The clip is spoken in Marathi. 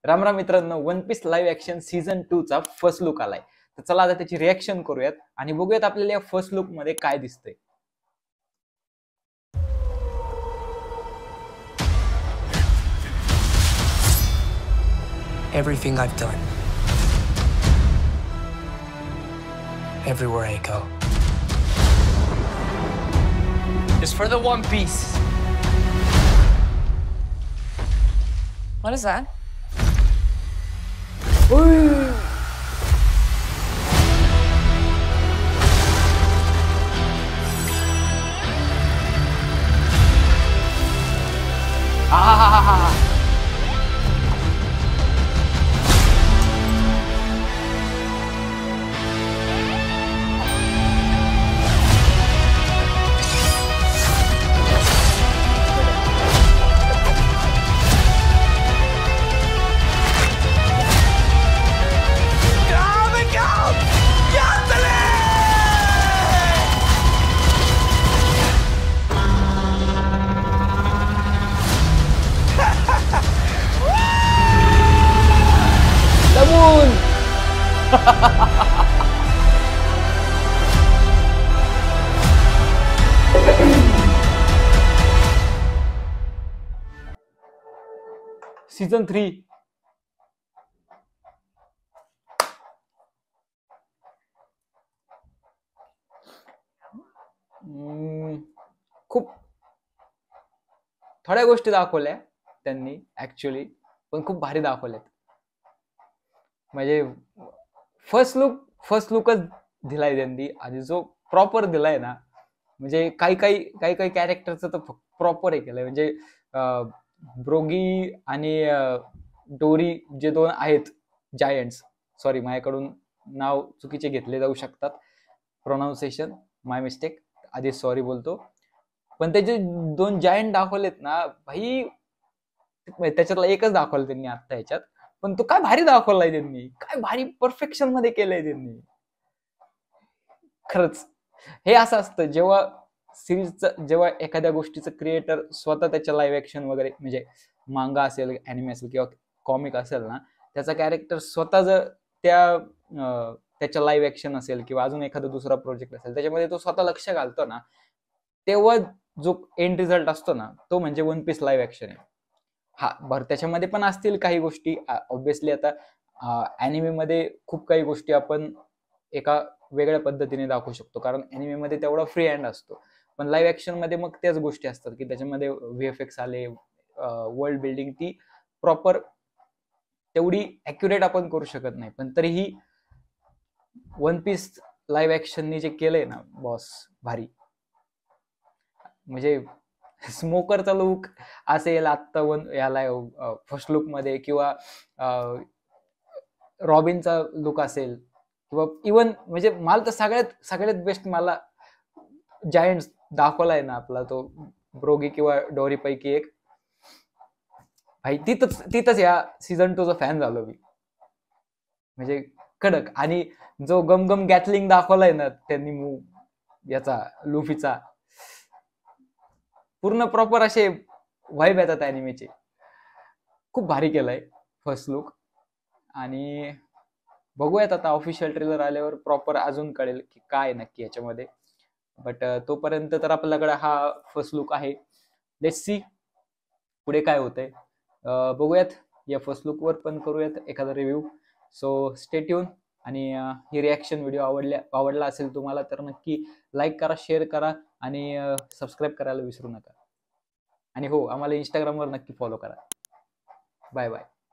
राम राम मित्रांनो, one piece live action season 2 चा फर्स्ट लुक आलाय. तर चला आता त्याची रिॲक्शन करूयात आणि बघूयात आपल्याला या फर्स्ट लुक मध्ये काय दिसतंय. Everything I've done, everywhere I go, is for the One Piece. What is that? Season 3 खूप थोड्या गोष्टी दाखवल्या त्यांनी ऍक्च्युअली, पण खूप भारी दाखवल्यात. म्हणजे फर्स्ट लुकच दिलाय त्यांनी आणि जो प्रॉपर दिलाय ना, म्हणजे काही कॅरेक्टरचं तर प्रॉपर हे केलंय. म्हणजे ब्रोगी आणि डोरी जे दोन आहेत जायंट्स, सॉरी माझ्याकडून नाव चुकीचे घेतले जाऊ शकतात, प्रोनाउन्सिएशन माय मिस्टेक, आधी सॉरी बोलतो. पण ते जे दोन जायंट दाखवलेत ना भाई, त्याच्यातला एकच दाखवलं त्यांनी आता ह्याच्यात, पण तो काय भारी दाखवलाय त्यांनी, काय भारी परफेक्शन मध्ये केलंय त्यांनी. खरंच हे असं असतं जेव्हा सिरीजचं, जेव्हा एखाद्या गोष्टीचं क्रिएटर स्वतः त्याच्या लाईव्ह ऍक्शन वगैरे, म्हणजे मांगा असेल, अॅनिमे असेल किंवा कॉमिक असेल ना, त्याचा कॅरेक्टर स्वतः जर त्याच्या लाईव्ह ऍक्शन असेल किंवा अजून एखादा दुसरा प्रोजेक्ट असेल त्याच्यामध्ये तो स्वतः लक्ष घालतो ना, तेव्हा जो एंड रिझल्ट असतो ना तो म्हणजे वन पीस लाईव्ह ऍक्शन आहे. हा बरं, त्याच्यामध्ये पण असतील काही गोष्टी ऑब्व्हियसली. आता अॅनिमे मध्ये खूप काही गोष्टी आपण एका वेगळ्या पद्धतीने दाखवू शकतो, कारण अॅनिमे मध्ये तेवढा फ्री हँड असतो. पण लाईव्ह ऍक्शन मध्ये मग त्याच गोष्टी असतात की त्याच्यामध्ये व्हीएफएक्स आले, वर्ल्ड बिल्डिंग ती प्रॉपर तेवढी ॲक्युरेट आपण करू शकत नाही. पण तरीही वन पीस लाईव्ह ऍक्शननी जे केलंय ना बॉस, भारी. म्हणजे स्मोकरचा लुक असेल आत्ता याला फर्स्ट लुक मध्ये, किंवा रॉबिनचा लुक असेल, किंवा इवन म्हणजे मला तर सगळ्यात बेस्ट मला जायंट दाखवलाय ना आपला तो ब्रोगी किंवा डोरी पैकी एक. भाई तिथंच या सीझन 2 चा फॅन झालो मी. म्हणजे कडक. आणि जो गम गॅटलिंग दाखवलाय ना त्यांनी मूव याचा, लुफीचा, पूर्ण प्रॉपर असे वाईब येतात अॅनिमेचे. खूप भारी केलंय फर्स्ट लुक. आणि बघूयात आता ऑफिशियल ट्रेलर आल्यावर प्रॉपर अजून कळेल की काय नक्की याच्यामध्ये. बट तोपर्यंत तर आपल्याकडे हा फर्स्ट लुक आहे. लेट्स सी पुढे काय होतंय. बघूयात, या फर्स्ट लुक वर पण करूयात एखादा रिव्ह्यू. So stay tune. आणि ही रिॲक्शन व्हिडिओ आवडला असेल तुम्हाला तर नक्की लाईक करा, शेअर करा आणि सबस्क्राईब करायला विसरू नका. आणि हो, आम्हाला इंस्टाग्रामवर नक्की फॉलो करा. Bye bye.